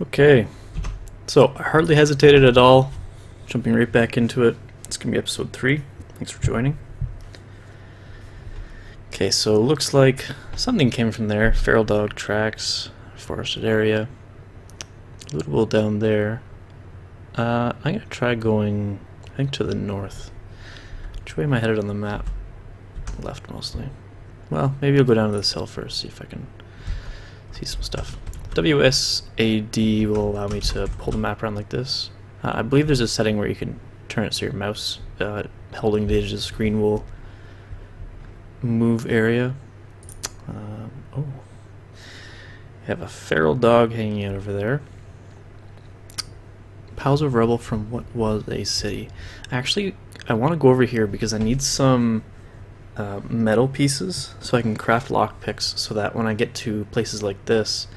Okay, so I hardly hesitated at all, jumping right back into it. It's going to be episode 3. Thanks for joining. Okay, so looks like something came from there. Feral dog tracks, forested area. Lootable down there. I'm going to try going, I think, to the north. Which way am I headed on the map? Left mostly. Well, maybe I'll go down to this hill first, see if I can see some stuff. WSAD will allow me to pull the map around like this. I believe there's a setting where you can turn it so your mouse holding the edge of the screen will move area. Oh, you have a feral dog hanging out over there. Piles of rubble from what was a city. Actually, I want to go over here because I need some metal pieces so I can craft lockpicks so that when I get to places like this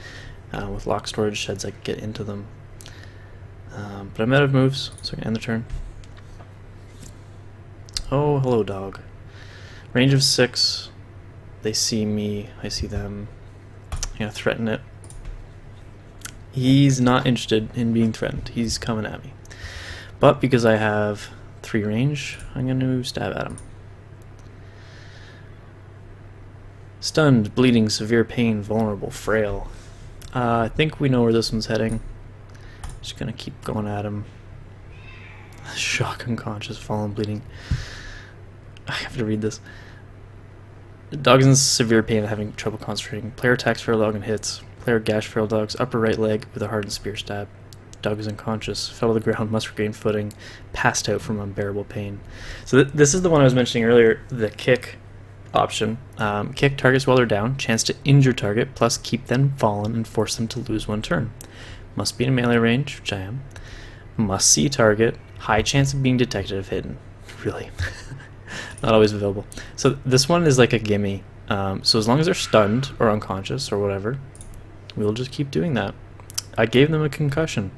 with lock storage sheds I can get into them. But I'm out of moves, so I can end the turn. Oh, hello dog. Range of 6. They see me, I see them. I'm gonna threaten it. He's not interested in being threatened. He's coming at me. But because I have 3 range, I'm gonna stab at him. Stunned, bleeding, severe pain, vulnerable, frail. I think we know where this one's heading. Just gonna keep going at him. Shock, unconscious, fallen, bleeding. I have to read this. The dog is in severe pain and having trouble concentrating. Player attacks feral dog and hits. Player gash feral dog's upper right leg with a hardened spear stab. Dog is unconscious, fell to the ground, must regain footing, passed out from unbearable pain. So this is the one I was mentioning earlier, the kick option. Kick targets while they're down, chance to injure target, plus keep them fallen and force them to lose 1 turn. Must be in melee range, which I am. Must see target, high chance of being detected if hidden. Really. Not always available. So this one is like a gimme. So as long as they're stunned or unconscious or whatever, we'll just keep doing that. I gave them a concussion.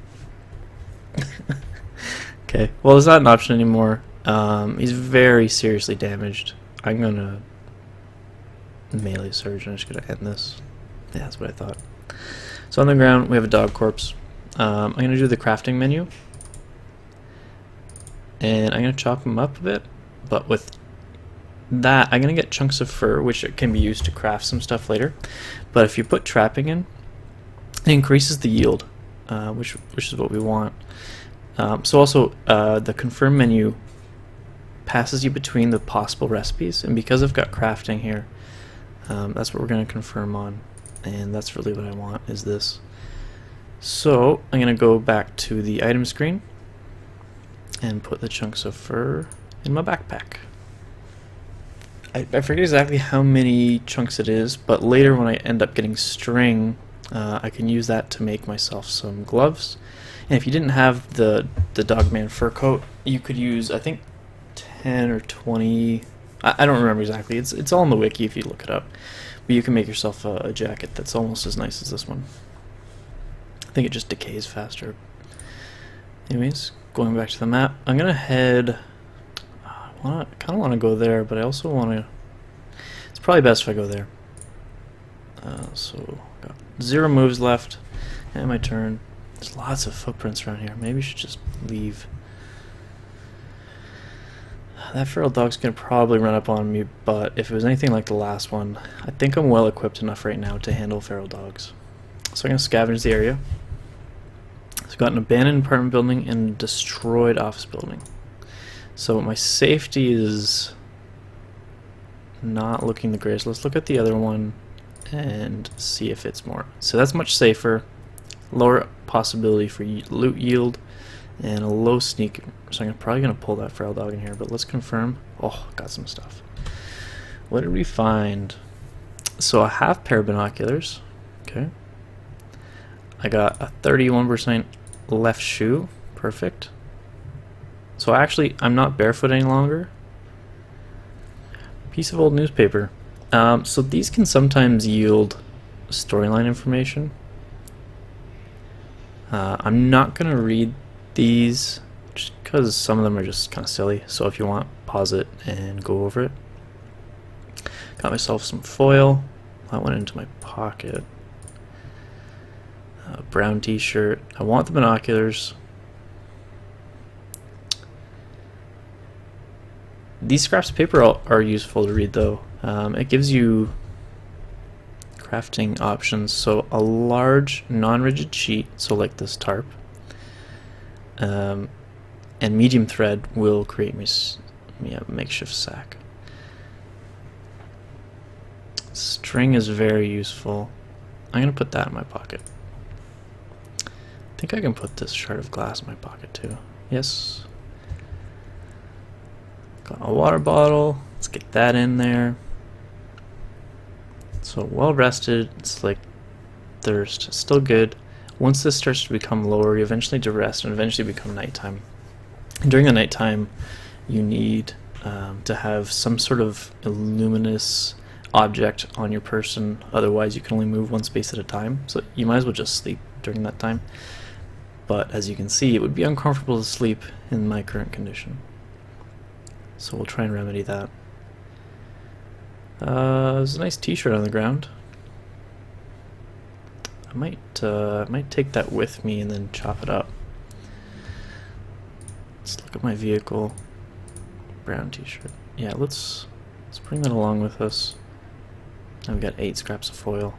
Okay, well it's not an option anymore. He's very seriously damaged. I'm gonna melee surge. I'm just gonna end this. Yeah, that's what I thought. So on the ground we have a dog corpse. I'm gonna do the crafting menu, and I'm gonna chop him up a bit. But with that, I'm gonna get chunks of fur, which can be used to craft some stuff later. But if you put trapping in, it increases the yield, which is what we want. So also, the confirm menu passes you between the possible recipes, and because I've got crafting here, that's what we're going to confirm on, and that's really what I want, is this. So I'm going to go back to the item screen and put the chunks of fur in my backpack. I forget exactly how many chunks it is, but later when I end up getting string, I can use that to make myself some gloves. And if you didn't have the Dogman fur coat, you could use, I think, 10 or 20. I don't remember exactly. It's all in the wiki if you look it up. But you can make yourself a jacket that's almost as nice as this one. I think it just decays faster. Anyways, going back to the map, I'm gonna head. I kind of want to go there, but I also want to. It's probably best if I go there. So got 0 moves left, and my turn. There's lots of footprints around here. Maybe I should just leave. That feral dog's gonna probably run up on me, but if it was anything like the last one, I think I'm well equipped enough right now to handle feral dogs. So I'm gonna scavenge the area. It's got an abandoned apartment building and a destroyed office building. So my safety is not looking the greatest. Let's look at the other one and see if it's more. So that's much safer. Lower possibility for loot yield and a low sneak. So I'm probably going to pull that feral dog in here, but let's confirm. Oh, got some stuff. What did we find? So a half pair of binoculars. Okay. I got a 31% left shoe. Perfect. So actually, I'm not barefoot any longer. Piece of old newspaper. So these can sometimes yield storyline information. I'm not going to read these just because some of them are just kind of silly. So if you want, pause it and go over it. Got myself some foil. That went into my pocket. brown t-shirt. I want the binoculars. These scraps of paper are useful to read though. It gives you crafting options. So a large non-rigid sheet, so like this tarp, and medium thread will create me a makeshift sack. String is very useful. I'm gonna put that in my pocket. I think I can put this shard of glass in my pocket too. Yes. Got a water bottle. Let's get that in there. So well rested. It's like thirst. Still good. Once this starts to become lower, you eventually to rest and eventually become nighttime. And during the nighttime, you need to have some sort of luminous object on your person. Otherwise, you can only move one space at a time. So you might as well just sleep during that time. But as you can see, it would be uncomfortable to sleep in my current condition. So we'll try and remedy that. There's a nice t-shirt on the ground. I might take that with me and then chop it up. Let's look at my vehicle. Brown t-shirt. Yeah, let's bring that along with us. I've got 8 scraps of foil.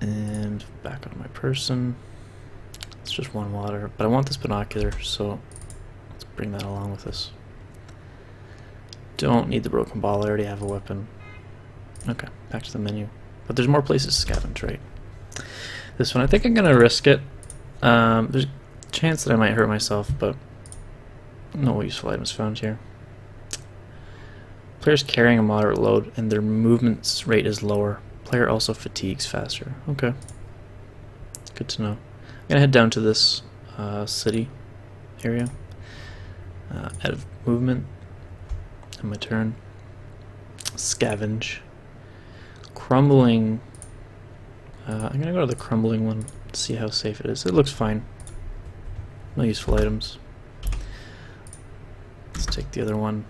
And back on my person. It's just 1 water, but I want this binocular, so let's bring that along with us. Don't need the broken ball, I already have a weapon. Okay, back to the menu. But there's more places to scavenge, right? This one, I think I'm gonna risk it. There's a chance that I might hurt myself, but no useful items found here. Players carrying a moderate load and their movement rate is lower. Player also fatigues faster. Okay. Good to know. I'm gonna head down to this city area. Out of movement. On my turn. Scavenge. Crumbling. I'm gonna go to the crumbling one to see how safe it is. It looks fine. No useful items. Let's take the other one.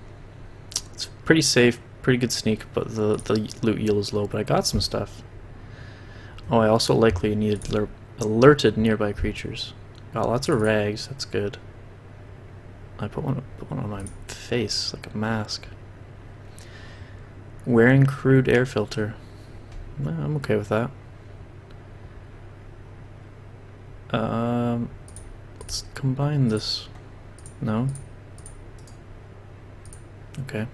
It's pretty safe, pretty good sneak, but the loot yield is low, but I got some stuff. Oh, I also likely needed alerted nearby creatures. Got lots of rags, that's good. I put one on my face, like a mask. Wearing crude air filter. I'm okay with that. Let's combine this. No? Okay.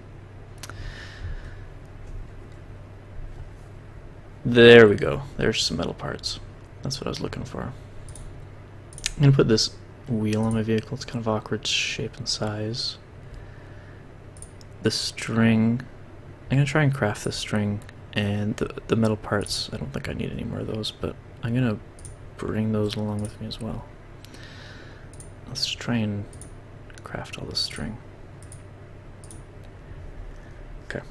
There we go. There's some metal parts. That's what I was looking for. I'm gonna put this wheel on my vehicle. It's kind of awkward shape and size. The string. I'm gonna try and craft the string and the metal parts. I don't think I need any more of those, but I'm gonna bring those along with me as well. Let's try and craft all this string. Okay.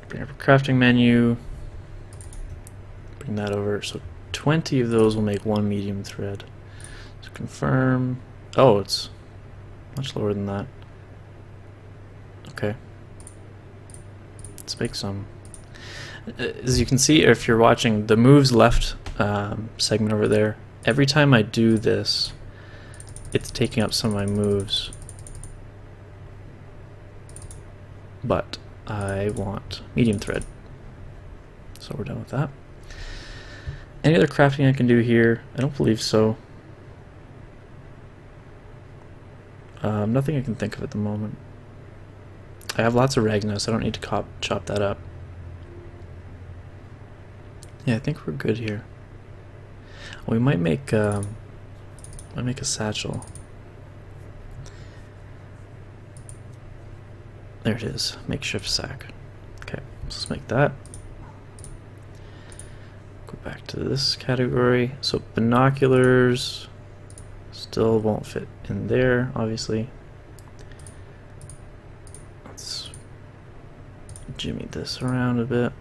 Bring up a crafting menu. Bring that over. So 20 of those will make 1 medium thread. So confirm. Oh, it's much lower than that. Okay. Let's make some. As you can see, if you're watching the moves left segment over there, every time I do this, it's taking up some of my moves. But I want medium thread. So we're done with that. Any other crafting I can do here? I don't believe so. Nothing I can think of at the moment. I have lots of rag now, so I don't need to chop that up. Yeah, I think we're good here. We might make a satchel. There it is, makeshift sack. Okay, let's make that. Go back to this category. So binoculars still won't fit in there, obviously. Let's jimmy this around a bit.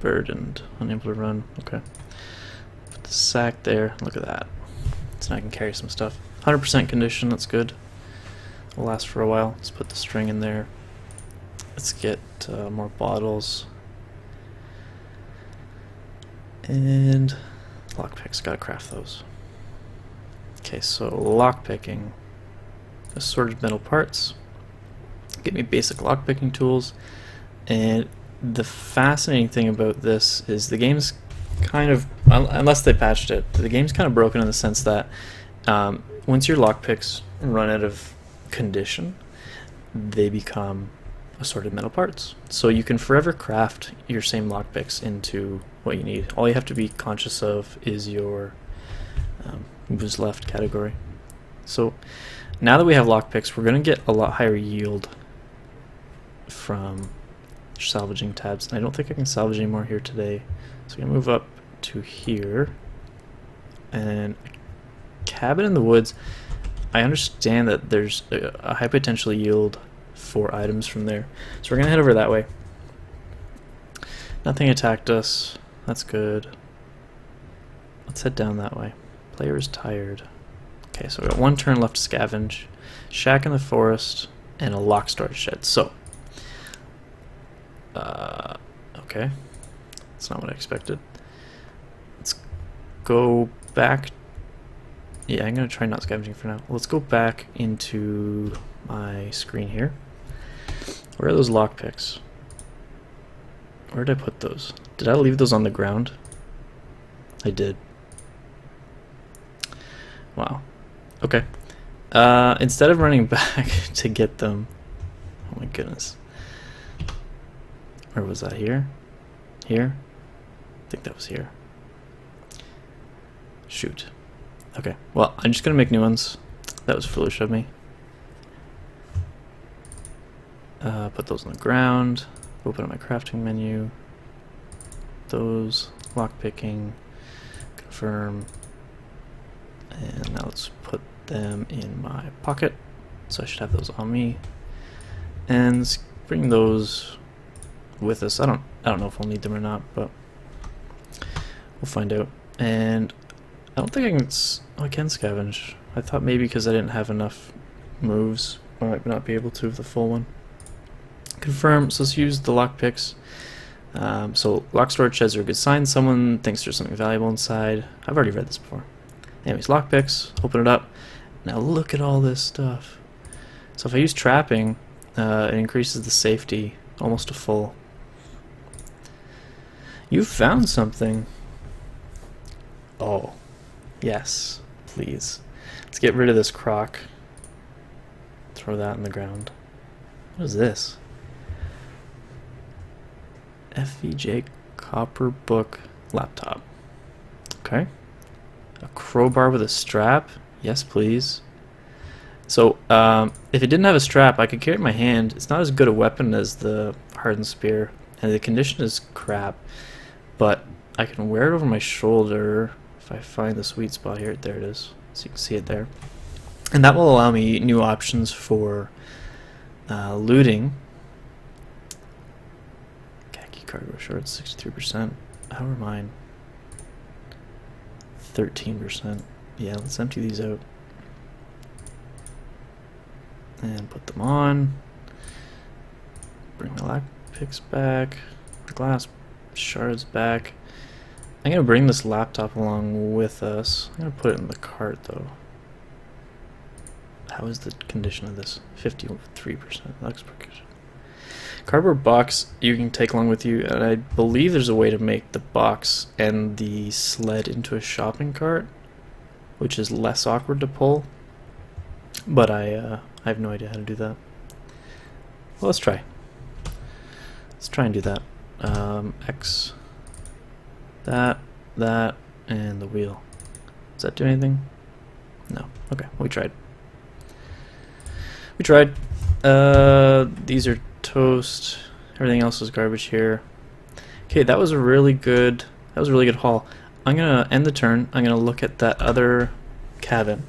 Burdened, unable to run. Okay. Put the sack there. Look at that. So now I can carry some stuff. 100% condition, that's good. Will last for a while. Let's put the string in there. Let's get more bottles. And lockpicks, gotta craft those. Okay, so lockpicking. Assorted metal parts. Get me basic lockpicking tools. And the fascinating thing about this is the game's kind of, unless they patched it, the game's kind of broken in the sense that once your lockpicks run out of condition, they become assorted metal parts. So you can forever craft your same lockpicks into what you need. All you have to be conscious of is your moves left category. So now that we have lockpicks, we're going to get a lot higher yield from salvaging tabs. And I don't think I can salvage anymore here today. So I'm going to move up to here. And cabin in the woods, I understand that there's a high potential yield for items from there. So we're going to head over that way. Nothing attacked us. That's good. Let's head down that way. Player is tired. Okay, so we got one turn left to scavenge. Shack in the forest, and a lock storage shed. So, okay. That's not what I expected. Let's go back. Yeah, I'm going to try not scavenging for now. Let's go back into my screen here. Where are those lockpicks? Where did I put those? Did I leave those on the ground? I did. Wow. Okay. Instead of running back to get them... Oh my goodness. Where was that? Here? Here? I think that was here. Shoot. Okay. Well, I'm just going to make new ones. That was foolish of me. Put those on the ground. Open up my crafting menu. Those. Lockpicking. Confirm. And now let's put them in my pocket. So I should have those on me. And let's bring those with us. I don't know if we'll need them or not, but we'll find out. And I don't think I can... Oh, I can scavenge. I thought maybe because I didn't have enough moves, I might not be able to with the full one. Confirm. So let's use the lockpicks. So lock storage sheds are a good sign. Someone thinks there's something valuable inside. I've already read this before. Anyways, lockpicks. Open it up. Now look at all this stuff. So if I use trapping, it increases the safety almost to full. You found something. Oh, yes, please. Let's get rid of this crock. Throw that in the ground. What is this? FVJ copper book laptop. Okay. A crowbar with a strap. Yes, please. So, if it didn't have a strap, I could carry it in my hand. It's not as good a weapon as the hardened spear, and the condition is crap. But I can wear it over my shoulder if I find the sweet spot here. There it is. So you can see it there. And that will allow me new options for looting. Khaki cargo shorts, 63%. How are mine? 13%. Yeah, let's empty these out. And put them on. Bring my lockpicks back. My glass shards back. I'm going to bring this laptop along with us. I'm going to put it in the cart though. How is the condition of this? 53%. That looks pretty good. Cardboard box you can take along with you, and I believe there's a way to make the box and the sled into a shopping cart, which is less awkward to pull. But I have no idea how to do that. Well, let's try. Let's try and do that. X, that, and the wheel. Does that do anything? No. Okay, we tried. We tried. These are toast. Everything else is garbage here. Okay, that was a really good haul. I'm gonna end the turn. I'm gonna look at that other cabin,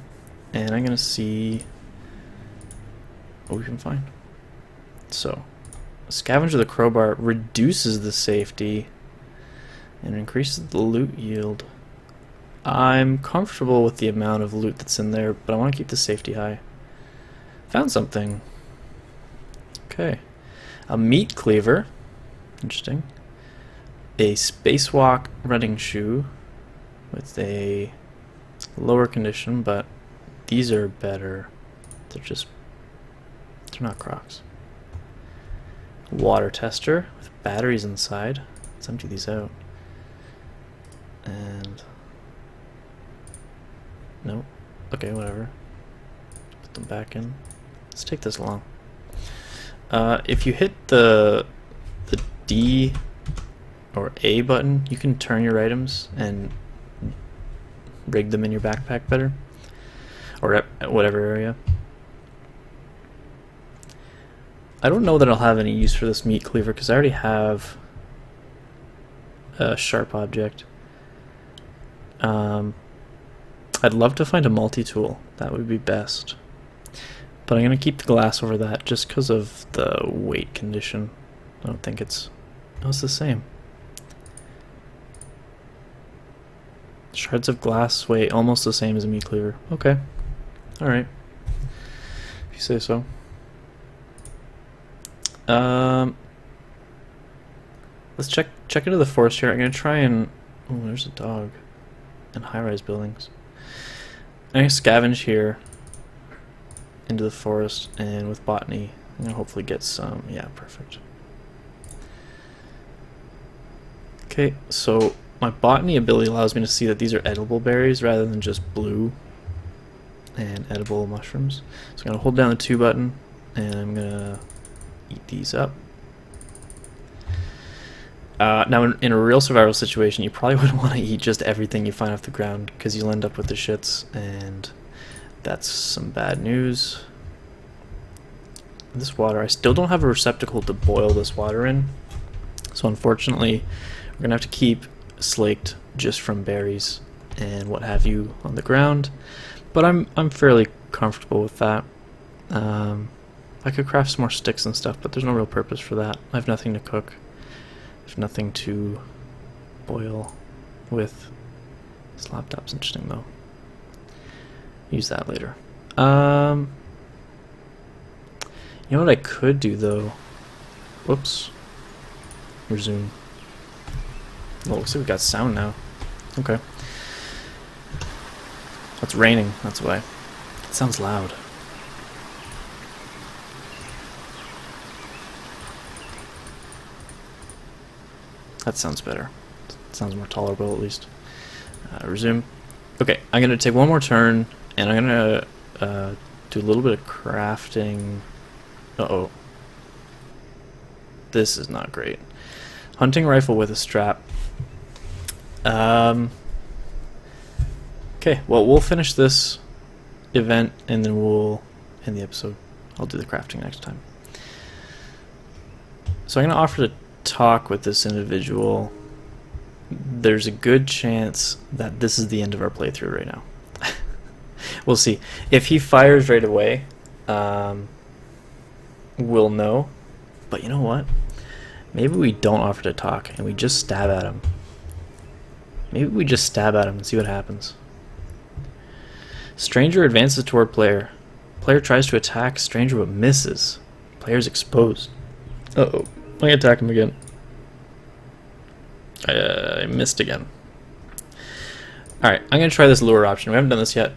and I'm gonna see what we can find. So, Scavenger the crowbar reduces the safety and increases the loot yield. I'm comfortable with the amount of loot that's in there, but I want to keep the safety high. Found something. Okay. A meat cleaver. Interesting. a spacewalk running shoe with a lower condition, but these are better. They're not Crocs. Water tester with batteries inside. Let's empty these out. And nope. Okay, whatever. Put them back in. Let's take this along. If you hit the D or A button, you can turn your items and rig them in your backpack better, or at whatever area. I don't know that I'll have any use for this meat cleaver because I already have a sharp object. I'd love to find a multi-tool. That would be best. But I'm going to keep the glass over that just because of the weight condition. I don't think it's... No, it's the same. Shards of glass weigh almost the same as a meat cleaver. Okay. Alright. If you say so. Let's check into the forest here. I'm going to try and... Oh, there's a dog. And high-rise buildings. I'm going to scavenge here into the forest, and with botany I'm going to hopefully get some... Yeah, perfect. Okay, so my botany ability allows me to see that these are edible berries rather than just blue and edible mushrooms. So I'm going to hold down the 2 button and I'm going to eat these up. Now in a real survival situation you probably wouldn't want to eat just everything you find off the ground because you'll end up with the shits, and that's some bad news. This water, I still don't have a receptacle to boil this water in, so unfortunately we're gonna have to keep slaked just from berries and what have you on the ground, but I'm fairly comfortable with that. I could craft some more sticks and stuff, but there's no real purpose for that. I have nothing to cook. I have nothing to boil with. This laptop's interesting though. Use that later. You know what I could do though? Whoops. Resume. Well, looks like we got sound now. Okay. It's raining, that's why. It sounds loud. That sounds better. It sounds more tolerable at least. Resume. Okay, I'm gonna take one more turn and I'm gonna do a little bit of crafting. Uh-oh. This is not great. Hunting rifle with a strap. Okay, well, we'll finish this event and then we'll end the episode. I'll do the crafting next time. So I'm going to offer to talk with this individual. There's a good chance that this is the end of our playthrough right now. We'll see. If he fires right away, we'll know. But you know what? Maybe we don't offer to talk and we just stab at him. Maybe we just stab at him and see what happens. Stranger advances toward player. Player tries to attack stranger but misses. Player's exposed. Uh-oh. I'm gonna attack him again. I missed again. Alright, I'm gonna try this lure option. We haven't done this yet.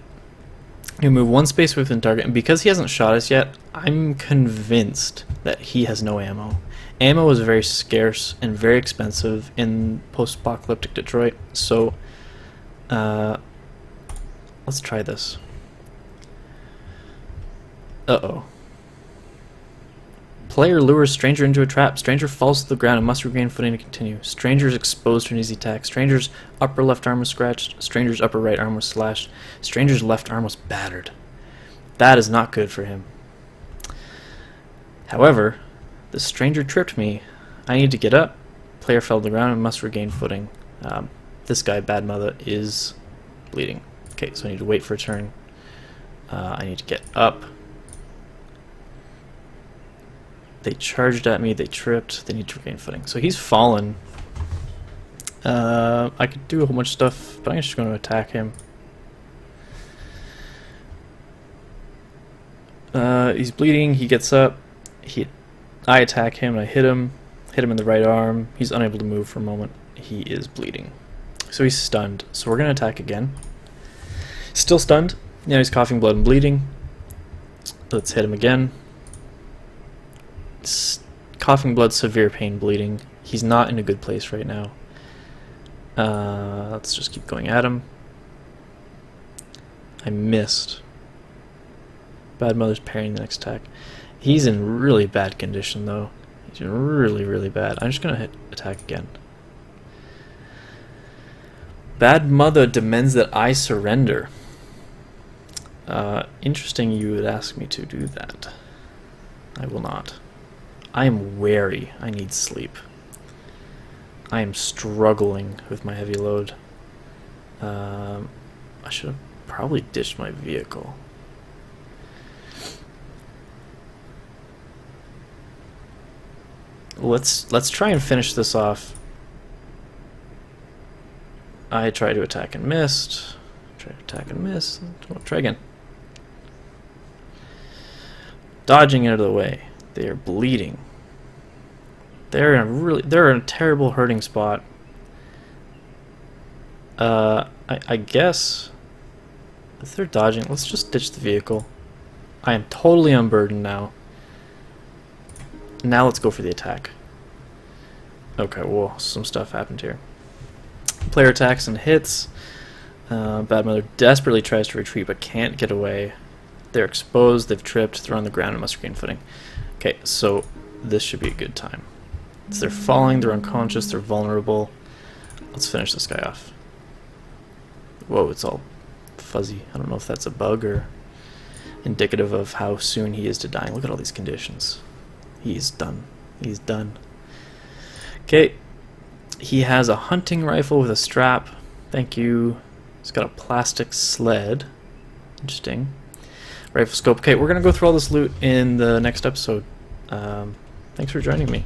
You move one space within target, and because he hasn't shot us yet, I'm convinced that he has no ammo. Ammo is very scarce and very expensive in post-apocalyptic Detroit, so let's try this. Uh-oh. Player lures stranger into a trap. Stranger falls to the ground and must regain footing to continue. Stranger is exposed to an easy attack. Stranger's upper left arm was scratched. Stranger's upper right arm was slashed. Stranger's left arm was battered. That is not good for him. However, the stranger tripped me. I need to get up. Player fell to the ground and must regain footing. This guy, Bad Mother, is bleeding. Okay, so I need to wait for a turn. I need to get up. They charged at me, they tripped, they need to regain footing. So he's fallen. I could do a whole bunch of stuff, but I'm just going to attack him. He's bleeding, he gets up. I attack him, and I hit him in the right arm. He's unable to move for a moment. he is bleeding. So he's stunned. So we're going to attack again. Still stunned. Now he's coughing blood and bleeding. Let's hit him again. Coughing blood, severe pain, bleeding. He's not in a good place right now. Let's just keep going at him. I missed. Bad Mother's parrying the next attack. He's in really bad condition though. He's in really bad. I'm just gonna hit attack again. Bad Mother demands that I surrender. Interesting you would ask me to do that. I will not. I am wary. I need sleep. I am struggling with my heavy load. I should have probably ditched my vehicle. Let's try and finish this off. I tried to attack and missed. Try to attack and miss. Try again. Dodging out of the way. They are bleeding. They're in a terrible hurting spot. I guess if they're dodging, let's just ditch the vehicle. I am totally unburdened now. Now let's go for the attack. Okay, whoa, some stuff happened here. Player attacks and hits. Bad Mother desperately tries to retreat but can't get away. They're exposed, they've tripped, they're on the ground and must regain footing. Okay, so this should be a good time. So they're falling, they're unconscious, they're vulnerable. Let's finish this guy off. Whoa, it's all fuzzy. I don't know if that's a bug or indicative of how soon he is to dying. Look at all these conditions. He's done. He's done. Okay. He has a hunting rifle with a strap. Thank you. He's got a plastic sled. Interesting. Rifle scope. Okay, we're going to go through all this loot in the next episode. Thanks for joining me.